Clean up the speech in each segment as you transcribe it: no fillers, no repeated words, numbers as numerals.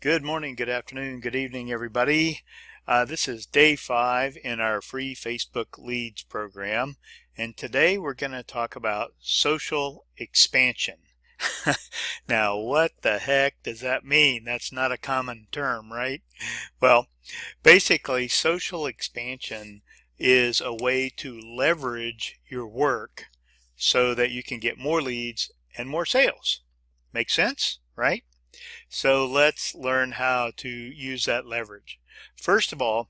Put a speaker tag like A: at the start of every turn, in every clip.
A: Good morning, good afternoon, good evening, everybody. This is day 5 in our free Facebook Leads program, and today we're going to talk about social expansion. Now, what the heck does that mean? That's not a common term, right? Well, basically, social expansion is a way to leverage your work so that you can get more leads and more sales. Make sense, right? So let's learn how to use that leverage. First of all,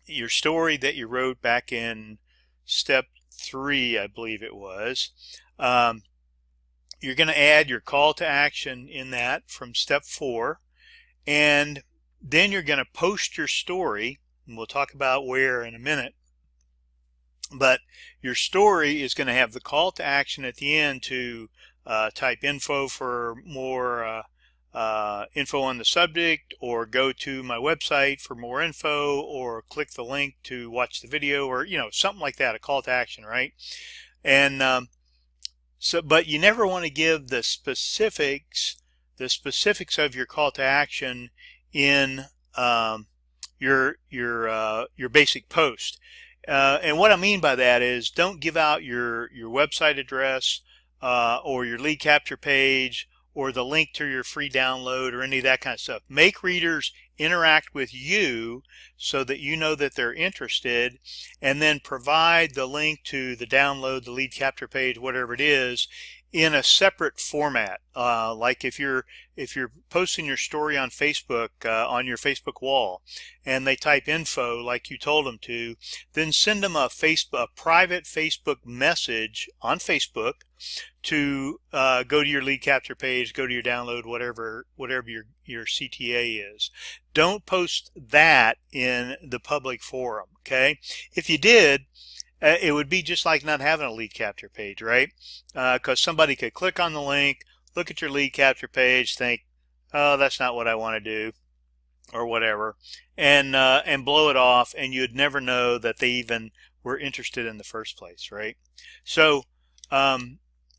A: your story that you wrote back in step 3, I believe it was, you're going to add your call to action in that from step 4, and then you're going to post your story, and we'll talk about where in a minute. But your story is going to have the call to action at the end to type info for more info on the subject, or go to my website for more info, or click the link to watch the video, or something like that, a call to action, right? And but you never want to give the specifics of your call to action in your basic post. And what I mean by that is, don't give out your website address or your lead capture page or the link to your free download or any of that kind of stuff. Make readers interact with you so that you know that they're interested, and then provide the link to the download, the lead capture page, whatever it is, in a separate format. Like if you're posting your story on Facebook, on your Facebook wall, and they type info like you told them to, then send them a private Facebook message on Facebook to go to your lead capture page, go to your download, whatever your CTA is. Don't post that in the public forum, okay? If you did, it would be just like not having a lead capture page, right? Because somebody could click on the link, look at your lead capture page, think, oh, that's not what I want to do, or whatever, and blow it off, and you'd never know that they even were interested in the first place, right? So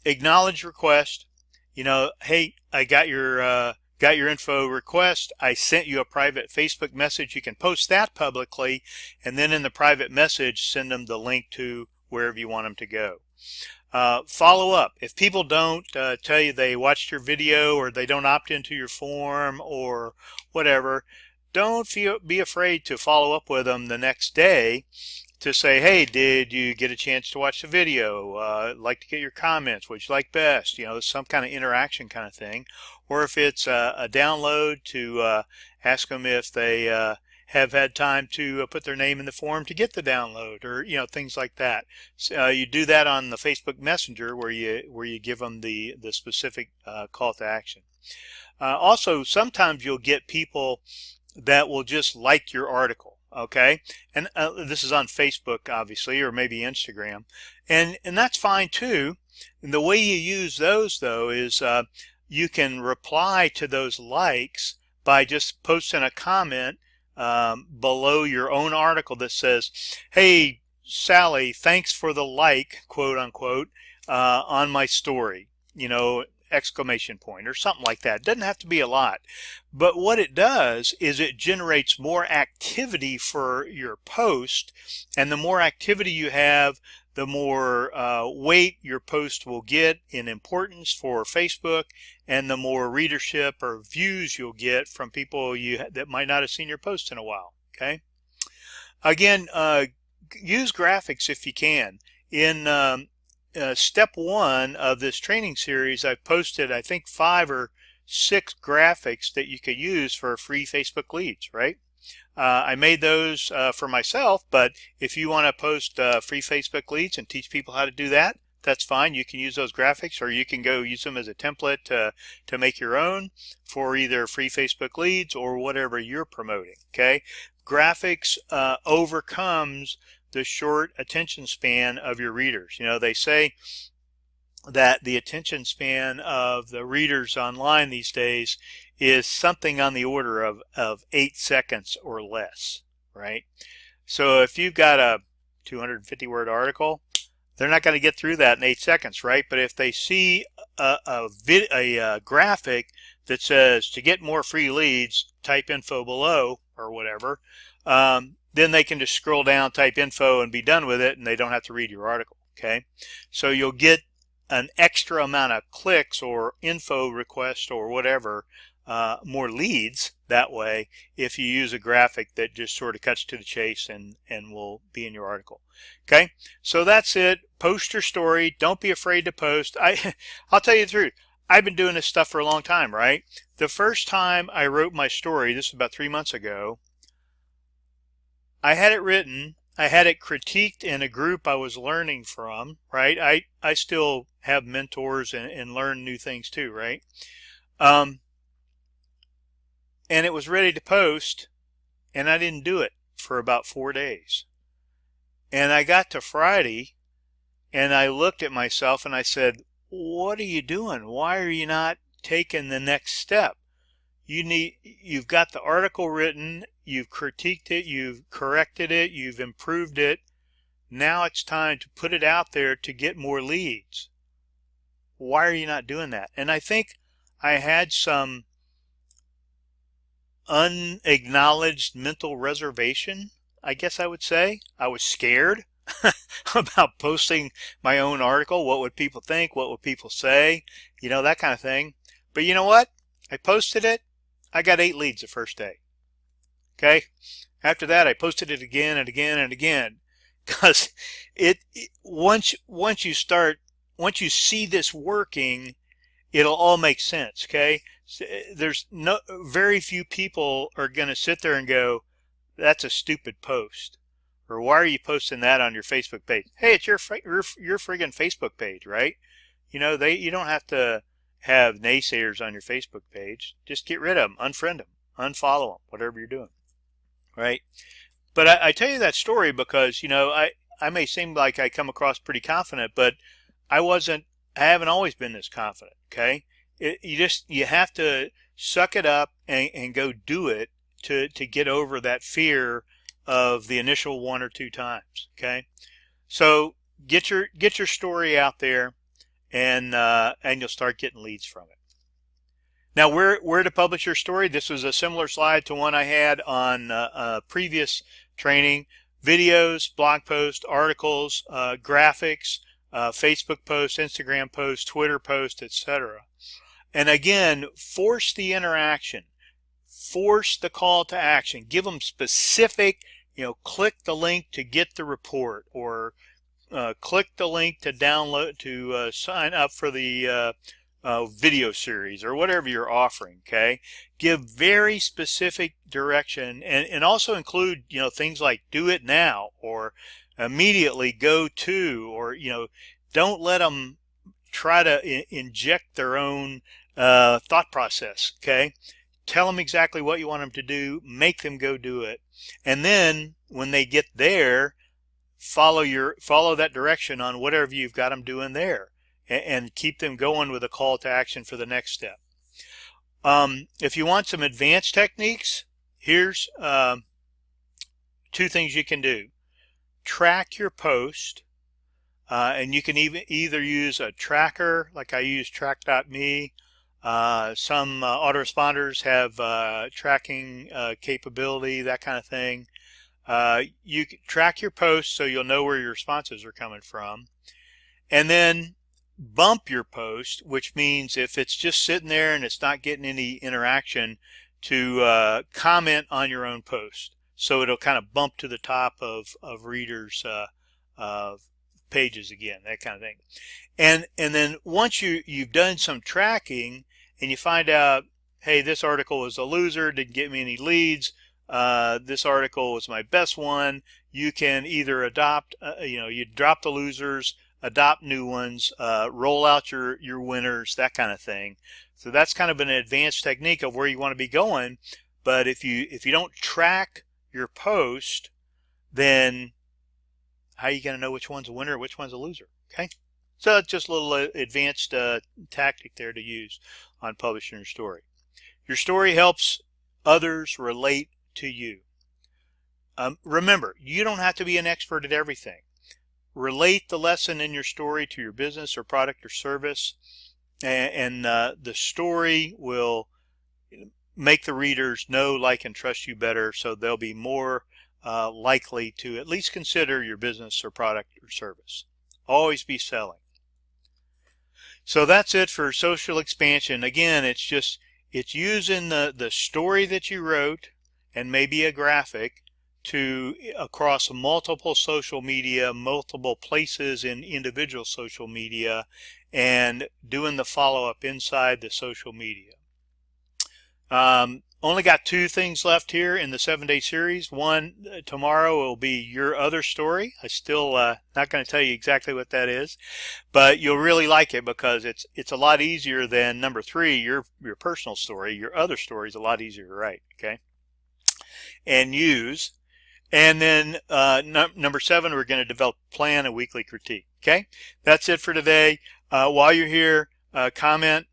A: acknowledge request. Hey, I got your info request. I sent you a private Facebook message. You can post that publicly, and then in the private message, send them the link to wherever you want them to go. Follow up. If people don't tell you they watched your video, or they don't opt into your form, or whatever, don't be afraid to follow up with them the next day to say, hey, did you get a chance to watch the video? I'd like to get your comments. What you like best? Some kind of interaction kind of thing. Or if it's a download, to ask them if they have had time to put their name in the form to get the download, or things like that. So, you do that on the Facebook Messenger, where you give them the specific call to action. Also, sometimes you'll get people that will just like your article. Okay, and this is on Facebook, obviously, or maybe Instagram, and that's fine too. And the way you use those, though, is you can reply to those likes by just posting a comment below your own article that says, hey, Sally, thanks for the like, quote unquote, on my story, exclamation point, or something like that. It doesn't have to be a lot, but what it does is it generates more activity for your post, and the more activity you have, the more weight your post will get in importance for Facebook, and the more readership or views you'll get from people that might not have seen your post in a while. Okay, again, use graphics if you can. In step 1 of this training series, I've posted, I think, 5 or 6 graphics that you could use for free Facebook leads, right? I made those for myself, but if you want to post free Facebook leads and teach people how to do that, that's fine. You can use those graphics, or you can go use them as a template to make your own for either free Facebook leads or whatever you're promoting, okay? Graphics overcomes the short attention span of your readers. They say that the attention span of the readers online these days is something on the order of 8 seconds or less, right? So if you've got a 250-word article, they're not going to get through that in 8 seconds, right? But if they see a graphic that says to get more free leads, type info below or whatever, then they can just scroll down, type info, and be done with it, and they don't have to read your article. Okay, so you'll get an extra amount of clicks or info requests or whatever, more leads that way if you use a graphic that just sort of cuts to the chase and will be in your article. Okay, so that's it. Post your story. Don't be afraid to post. I'll tell you the truth. I've been doing this stuff for a long time, right? The first time I wrote my story, this was about 3 months ago, I had it written, I had it critiqued in a group I was learning from, right? I still have mentors and learn new things too, right? And it was ready to post, and I didn't do it for about 4 days. And I got to Friday, and I looked at myself and I said, what are you doing? Why are you not taking the next step? You've got the article written, you've critiqued it, you've corrected it, you've improved it. Now it's time to put it out there to get more leads. Why are you not doing that? And I think I had some unacknowledged mental reservation, I guess I would say. I was scared about posting my own article. What would people think? What would people say? You know, that kind of thing. But you know what? I posted it. I got 8 leads the first day. Okay. After that, I posted it again and again and again, because once you see this working, it'll all make sense. Okay. There's very few people are going to sit there and go, that's a stupid post, or why are you posting that on your Facebook page? Hey, it's your friggin' Facebook page, right? You know, you don't have to have naysayers on your Facebook page. Just get rid of them, unfriend them, unfollow them, whatever you're doing, right? But I tell you that story because, you know, I may seem like I come across pretty confident, but I haven't always been this confident. Okay, you have to suck it up and go do it to get over that fear of the initial 1 or 2 times. Okay, so get your story out there, and you'll start getting leads from it. Now, where to publish your story? This was a similar slide to one I had on a previous training. Videos, blog posts, articles, graphics, Facebook posts, Instagram posts, Twitter posts, etc. And again, force the interaction. Force the call to action. Give them specific, you know, click the link to get the report, or click the link to download, to sign up for the video series, or whatever you're offering. Okay, give very specific direction, and also include, you know, things like do it now, or immediately go to, or, you know, don't let them try to inject their own thought process. Okay, tell them exactly what you want them to do, make them go do it, and then when they get there, follow that direction on whatever you've got them doing there, and keep them going with a call to action for the next step. If you want some advanced techniques, here's 2 things you can do. Track your post, and you can either use a tracker, like I use track.me. Some autoresponders have tracking capability, that kind of thing. You can track your posts so you'll know where your responses are coming from, and then bump your post, which means if it's just sitting there and it's not getting any interaction, to comment on your own post, so it'll kind of bump to the top of readers' pages again, that kind of thing. And then once you've done some tracking and you find out, hey, this article was a loser, didn't get me any leads, this article was my best one, you can either adopt, you drop the losers, adopt new ones, roll out your winners, that kind of thing. So that's kind of an advanced technique of where you want to be going. But if you don't track your post, then how are you going to know which one's a winner, which one's a loser? Okay, so it's just a little advanced tactic there to use on publishing your story. Your story helps others relate to you. Remember, you don't have to be an expert at everything. Relate the lesson in your story to your business or product or service, and the story will make the readers know, like, and trust you better, so they'll be more likely to at least consider your business or product or service. Always be selling. So that's it for social expansion. Again, it's using the story that you wrote and maybe a graphic to across multiple social media, multiple places in individual social media, and doing the follow-up inside the social media. Only got 2 things left here in the 7-day series. One, tomorrow will be your other story. I still not going to tell you exactly what that is, but you'll really like it because it's a lot easier than number 3, your personal story. Your other story is a lot easier to write, okay, and use. And then number 7, we're going to develop a plan, a weekly critique. Okay, that's it for today. While you're here, comment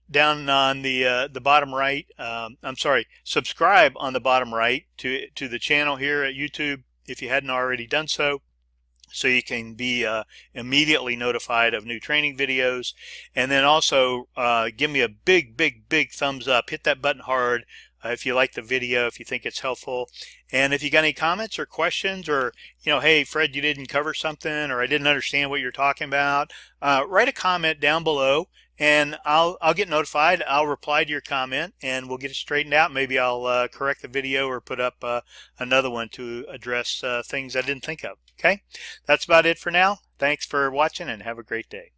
A: down on the bottom right. I'm sorry, subscribe on the bottom right to the channel here at YouTube if you hadn't already done so, so you can be immediately notified of new training videos. And then also give me a big thumbs up. Hit that button hard if you like the video, if you think it's helpful. And if you got any comments or questions, or hey Fred, you didn't cover something, or I didn't understand what you're talking about, write a comment down below and I'll get notified. I'll reply to your comment and we'll get it straightened out. Maybe I'll correct the video or put up another one to address things I didn't think of. Okay, that's about it for now. Thanks for watching and have a great day.